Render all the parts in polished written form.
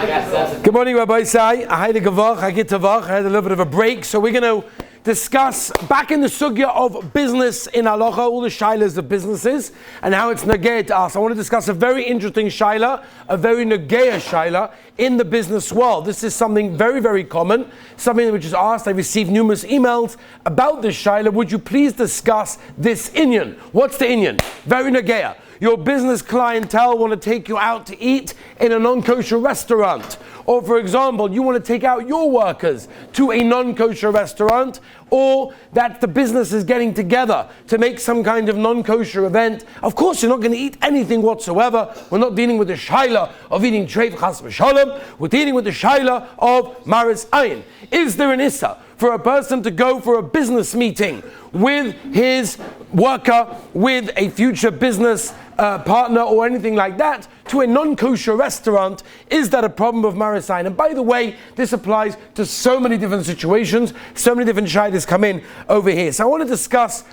Good morning, Rabbi Sai. I had a little bit of a break, so we're going to discuss back in the sugya of business in halacha, all the shailas of businesses and how it's negaya to us. I want to discuss a very interesting shaila, a very negaya shaila in the business world. This is something very, very common, something which is asked. I received numerous emails about this shaila. Would you please discuss this inyan? What's the inyan? Very negaya. Your business clientele want to take you out to eat in a non-kosher restaurant. Or for example, you want to take out your workers to a non-kosher restaurant, or that the business is getting together to make some kind of non-kosher event. Of course, you're not going to eat anything whatsoever. We're not dealing with the shaila of eating treif chas v'shalom. We're dealing with the shaila of maris ayin. Is there an issa for a person to go for a business meeting with his worker, with a future business partner or anything like that, to a non-kosher restaurant? Is that a problem of maris ayin? And by the way, this applies to so many different situations, so many different shaylas come in over here. So I want to discuss,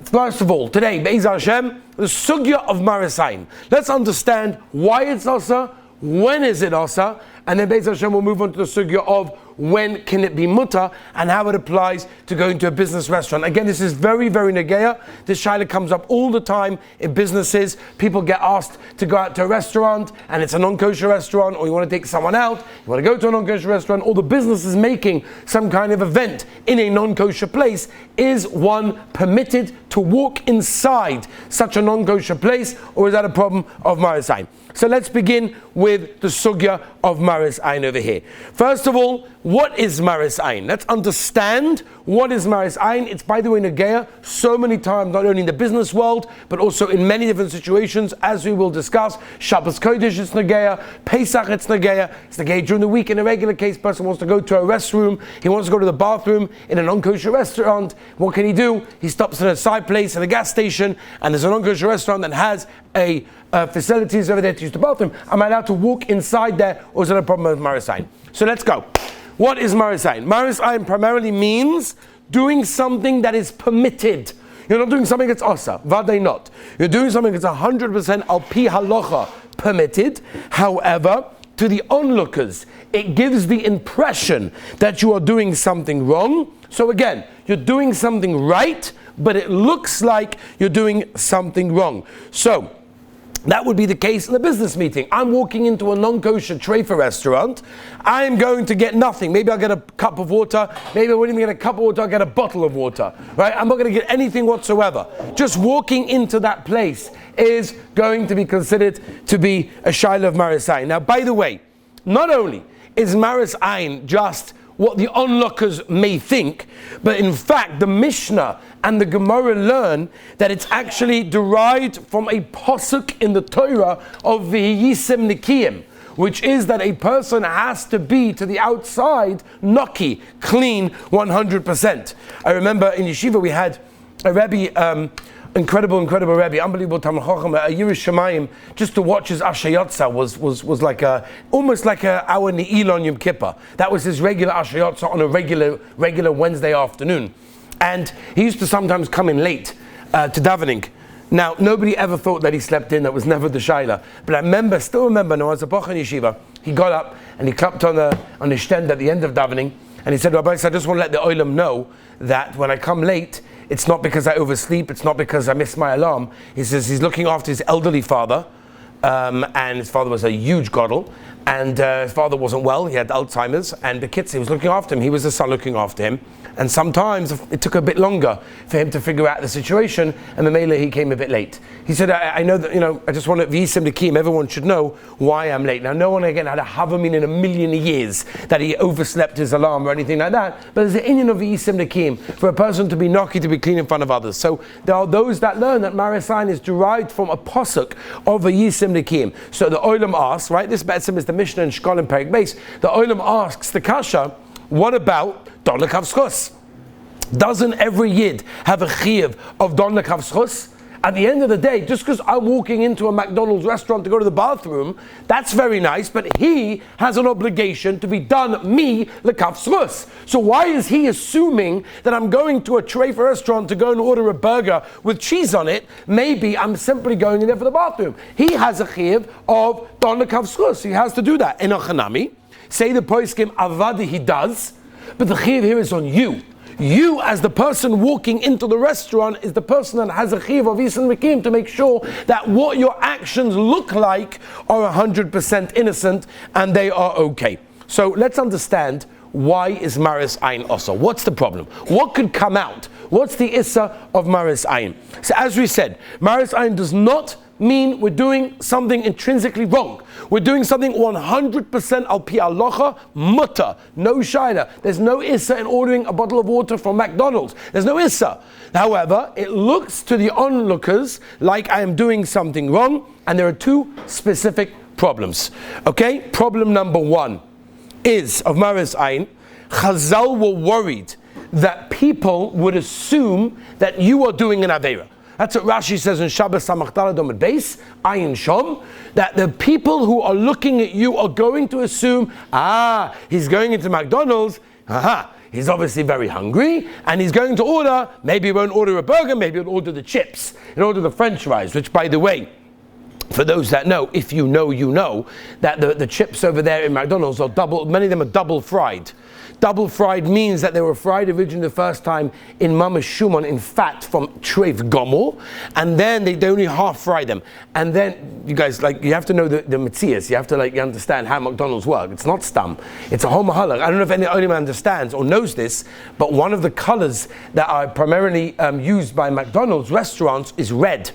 first of all, today, Be'ez Hashem, the sugya of maris ayin. Let's understand why it's asa, when is it asa, and then Be'ez Hashem will move on to the sugya of when can it be mutter and how it applies to going to a business restaurant. Again, this is very, very negaya. This shaila comes up all the time in businesses. People get asked to go out to a restaurant and it's a non-kosher restaurant, or you want to take someone out, you want to go to a non-kosher restaurant, or the business is making some kind of event in a non-kosher place. Is one permitted to walk inside such a non-kosher place, or is that a problem of maris ayin? So let's begin with the sugya of maris ayin over here. First of all, what is maris ayin? Let's understand what is maris ayin. It's, by the way, negaya so many times, not only in the business world, but also in many different situations, as we will discuss. Shabbos Kodesh, it's negaya. Pesach, it's negaya. It's negaya during the week. In a regular case, person wants to go to a restroom. He wants to go to the bathroom in a non-kosher restaurant. What can he do? He stops at a side place at a gas station, and there's a non-kosher restaurant that has a facilities over there to use the bathroom. Am I allowed to walk inside there, or is it a problem with maris ayin? So let's go. What is maris ayin? Maris ayin primarily means doing something that is permitted. You're not doing something that's asa, vaday not. You're doing something that's 100% al pi halacha permitted. However, to the onlookers, it gives the impression that you are doing something wrong. So again, you're doing something right, but it looks like you're doing something wrong. So that would be the case in a business meeting. I'm walking into a non-kosher treifa restaurant. I'm going to get nothing. Maybe I'll get a cup of water. Maybe I won't even get a cup of water. I'll get a bottle of water. Right? I'm not going to get anything whatsoever. Just walking into that place is going to be considered to be a shaila of maris ayin. Now, by the way, not only is maris ayin just what the onlookers may think, but in fact the Mishnah and the Gemara learn that it's actually derived from a pasuk in the Torah of V'yisem Nikiyim, which is that a person has to be to the outside naki, clean 100%. I remember in yeshiva we had a Rebbe, incredible Rebbe, unbelievable Talmid Chacham, a Yiras Shamayim, just to watch his Ashayotza was like almost like our Ne'il on Yom Kippur. That was his regular Ashayotza on a regular Wednesday afternoon. And he used to sometimes come in late to davening. Now, nobody ever thought that he slept in. That was never the shaila. But I still remember, when I was a boch in yeshiva, he got up and he clapped on the shtend at the end of davening, and he said, Rabbi, I just want to let the olam know that when I come late, it's not because I oversleep, it's not because I miss my alarm. He says he's looking after his elderly father, and his father was a huge godel, and his father wasn't well, he had Alzheimer's, and the kids, he was looking after him, he was the son looking after him, and sometimes it took a bit longer for him to figure out the situation, and Mamela, he came a bit late. He said, I know that, I just want to, V'yisem Nikiyim, everyone should know why I'm late. Now, no one, again, had a havamin in a million years that he overslept his alarm or anything like that, but there's the inyan of V'yisem Nikiyim, for a person to be naki, to be clean in front of others. So there are those that learn that maris ayin is derived from a pasuk of V'yisem Nikiyim. So the olam asks, right, this betzim is the Mishnah in Shkol and Perek Beis, the olam asks the kasha, what about Don Lekav Schus? Doesn't every yid have a chiyuv of Don Lekav Schus? At the end of the day, just because I'm walking into a McDonald's restaurant to go to the bathroom, that's very nice, but he has an obligation to be done me lekaf zchus. So why is he assuming that I'm going to a treifa restaurant to go and order a burger with cheese on it? Maybe I'm simply going in there for the bathroom. He has a chiyuv of don lekaf zchus. He has to do that. In a chanami, say the poskim avadi he does, but the chiyuv here is on you. You, as the person walking into the restaurant, is the person that has a chiyuv of isin mekim to make sure that what your actions look like are 100% innocent and they are okay. So let's understand, why is maris ayin also? What's the problem? What could come out? What's the issa of maris ayin? So as we said, maris ayin does not mean we're doing something intrinsically wrong. We're doing something 100% al pi halacha mutter, no shaila. There's no issa in ordering a bottle of water from McDonald's. There's no issa. However, it looks to the onlookers like I am doing something wrong, and there are two specific problems. Okay, problem number one is of maris ayin. Chazal were worried that people would assume that you are doing an aveira. That's what Rashi says in Shabbos Samachdala Domid Beis, Ayin Shom, that the people who are looking at you are going to assume, he's going into McDonald's, he's obviously very hungry, and he's going to order, maybe he won't order a burger, maybe he'll order the chips, he'll order the French fries, which, by the way, for those that know, if you know, you know, that the chips over there in McDonald's are many of them are double fried. Double fried means that they were fried originally the first time in mamash shuman, in fat from treif gomor, and then they only half fry them. And then, you guys, you have to know the metzias, you have to you understand how McDonald's work. It's not stam, it's a whole mahalach. I don't know if anyone understands or knows this, but one of the colors that are primarily used by McDonald's restaurants is red.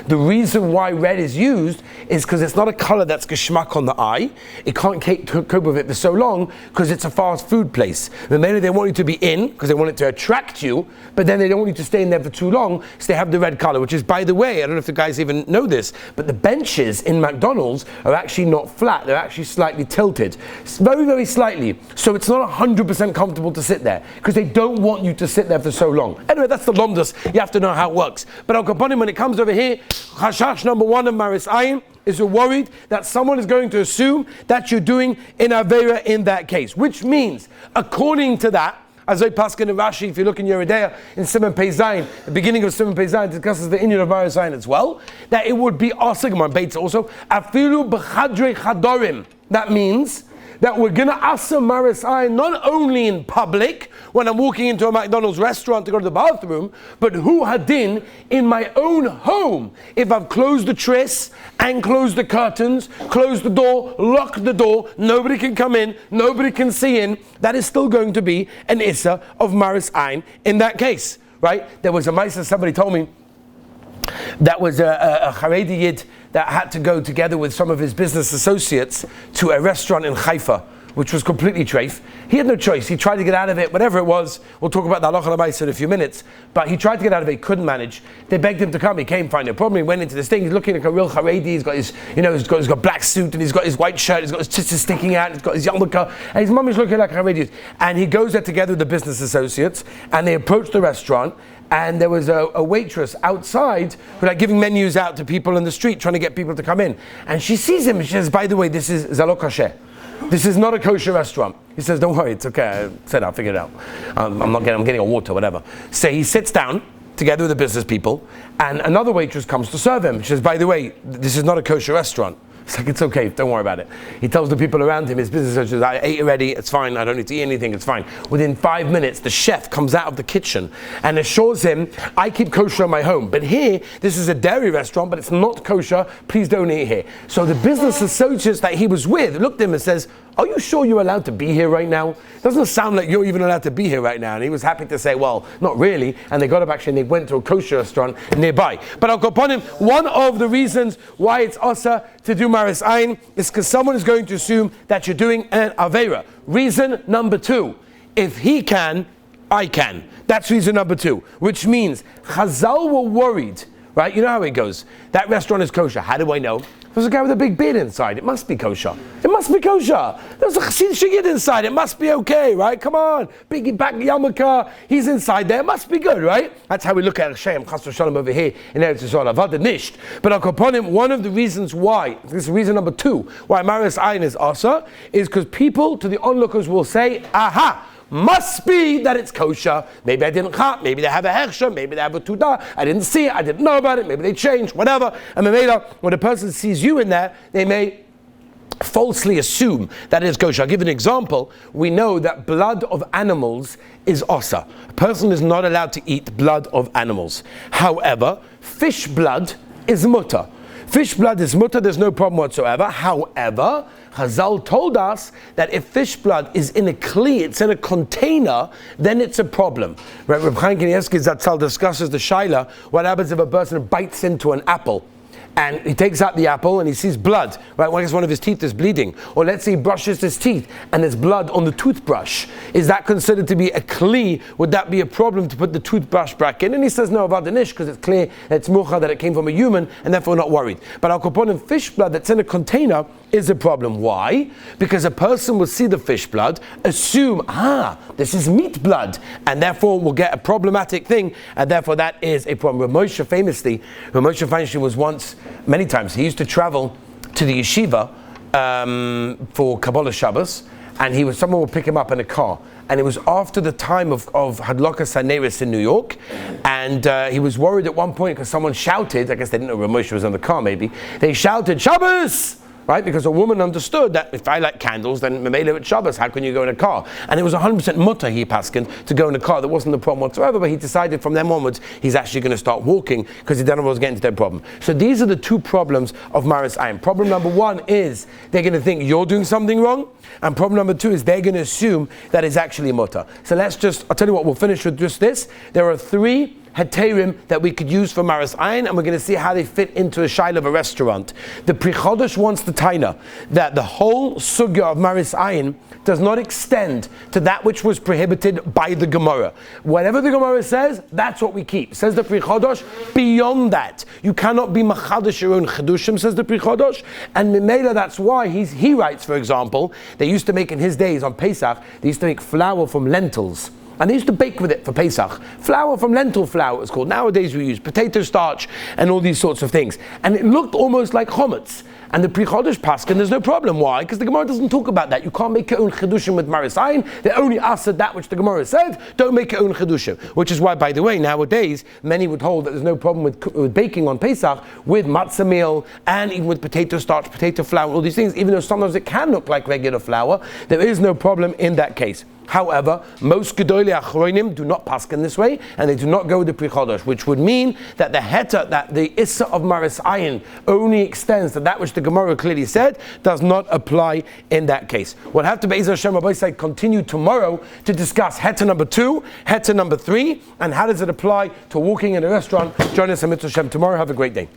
The reason why red is used is because it's not a color that's geschmack on the eye. It can't cope with it for so long because it's a fast food place. And maybe they want you to be in because they want it to attract you, but then they don't want you to stay in there for too long, so they have the red color, which is, by the way, I don't know if the guys even know this, but the benches in McDonald's are actually not flat. They're actually slightly tilted. Very, very slightly. So it's not 100% comfortable to sit there because they don't want you to sit there for so long. Anyway, that's the lomdus. You have to know how it works. But Al Kaponim, when it comes over here, Chashash number one of maris ayin is you're worried that someone is going to assume that you're doing an aveira in that case, which means, according to that, as I paskin in Rashi, if you look in Yeridea in Siman Pei Zayin, the beginning of Siman Pei Zayin discusses the Inyan of maris ayin as well, that it would be asigmar beitza also afilu b'chadrei chadorim. That means that we're going to asa maris ayin not only in public, when I'm walking into a McDonald's restaurant to go to the bathroom, but hu hadin in my own home. If I've closed the tris and closed the curtains, closed the door, locked the door, nobody can come in, nobody can see in, that is still going to be an issa of maris ayin in that case, right? There was a ma'aseh, somebody told me, that was a Haredi Yid that had to go together with some of his business associates to a restaurant in Haifa, which was completely treif. He had no choice. He tried to get out of it, whatever it was. We'll talk about the halacha l'maaseh in a few minutes. But he tried to get out of it. He couldn't manage. They begged him to come. He came, find no problem. He went into this thing. He's looking like a real Haredi. He's got his, he's got black suit, and he's got his white shirt. He's got his tzitzis sticking out. He's got his yarmulke, and his mum is looking like a Haredi. And he goes there together with the business associates, and they approach the restaurant. And there was a waitress outside who giving menus out to people in the street, trying to get people to come in. And she sees him and she says, by the way, this is Zalo Kosher. This is not a kosher restaurant. He says, don't worry, it's okay. I said I'll figure it out. I'm getting a water, whatever. So he sits down together with the business people, and another waitress comes to serve him. She says, by the way, this is not a kosher restaurant. It's like, it's okay, don't worry about it. He tells the people around him, his business associates, I ate already, it's fine, I don't need to eat anything, it's fine. Within 5 minutes, the chef comes out of the kitchen and assures him, I keep kosher in my home. But here, this is a dairy restaurant, but it's not kosher, please don't eat here. So the business associates that he was with looked at him and says, are you sure you're allowed to be here right now? It doesn't sound like you're even allowed to be here right now. And he was happy to say, well, not really. And they got up actually and they went to a kosher restaurant nearby. But I'll go upon him, one of the reasons why it's asa to do maris ayin is because someone is going to assume that you're doing an aveira. Reason number two, if he can, I can. That's reason number two, which means Chazal were worried. Right? You know how it goes. That restaurant is kosher. How do I know? There's a guy with a big beard inside. It must be kosher. It must be kosher. There's a chassid shigid inside. It must be okay, right? Come on. Big back yarmulke. He's inside there. It must be good, right? That's how we look at Hashem, chas v'shalom over here in Eretz Yisrael. Avad nisht. But upon him, one of the reasons why, this is reason number 2, why Maris Ayin is asa, is because people, to the onlookers, will say, aha, must be that it's kosher. Maybe I didn't chap, maybe they have a hechsher, maybe they have a tudah, I didn't see it, I didn't know about it, maybe they changed, whatever. And when a person sees you in there, they may falsely assume that it is kosher. I'll give an example. We know that blood of animals is osa. A person is not allowed to eat blood of animals. However, fish blood is mutter. Fish blood is mutter, there's no problem whatsoever. However, Chazal told us that if fish blood is in a kli, it's in a container, then it's a problem. Reb Chaim Kanievsky Zatzal discusses the shaila, what happens if a person bites into an apple and he takes out the apple and he sees blood, right? Well, I guess one of his teeth is bleeding. Or let's say he brushes his teeth and there's blood on the toothbrush. Is that considered to be a kli? Would that be a problem to put the toothbrush back in? And he says no, about the nish, because it's clear that it's mucha, that it came from a human, and therefore not worried. But al kaponim, fish blood that's in a container is a problem. Why? Because a person will see the fish blood, assume, this is meat blood, and therefore will get a problematic thing, and therefore that is a problem. Moshe famously was once, many times, he used to travel to the yeshiva for Kabbalah Shabbos, and someone would pick him up in a car. And it was after the time of Hadlaka Saneris in New York, and he was worried at one point because someone shouted, I guess they didn't know Moshe was in the car maybe, they shouted, Shabbos! Right? Because a woman understood that if I like candles, then Memele at Shabbos, how can you go in a car? And it was 100% mutter, he paskin, to go in a car. There wasn't a problem whatsoever, but he decided from then onwards, he's actually going to start walking because he didn't know what was getting to their problem. So these are the 2 problems of Maris Ayin. Problem number 1 is they're going to think you're doing something wrong. And problem number 2 is they're going to assume that it's actually mutter. So I'll tell you what, we'll finish with just this. There are 3 heterim that we could use for Maris Ayin, and we're going to see how they fit into a shaila of a restaurant. The Pri Chodesh wants the taina that the whole sugya of Maris Ayin does not extend to that which was prohibited by the Gemara. Whatever the Gemara says, that's what we keep. Says the Pri Chodesh, beyond that, you cannot be machadash your own chedushim, says the Pri Chodesh, and Mimela, that's why he writes, for example, they used to make in his days on Pesach, they used to make flour from lentils. And they used to bake with it for Pesach. Flour from lentil flour, it's called. Nowadays we use potato starch and all these sorts of things. And it looked almost like chometz. And the Pri Chodesh paskin, there's no problem. Why? Because the Gemara doesn't talk about that. You can't make your own chedushim with Maris Ayin. They only asked that which the Gemara said. Don't make your own chedushim. Which is why, by the way, nowadays, many would hold that there's no problem with baking on Pesach with matzah meal and even with potato starch, potato flour, all these things. Even though sometimes it can look like regular flour, there is no problem in that case. However, most Gedolei Achronim do not paskin this way, and they do not go with the Pri Chodesh, which would mean that the heta, that the issa of Maris Ayin only extends to that which the Gemara clearly said, does not apply in that case. We'll have to, Be'ez Hashem Rabbi Said, continue tomorrow to discuss heta number 2, heta number 3, and how does it apply to walking in a restaurant. Join us on Mitzvah Hashem tomorrow. Have a great day.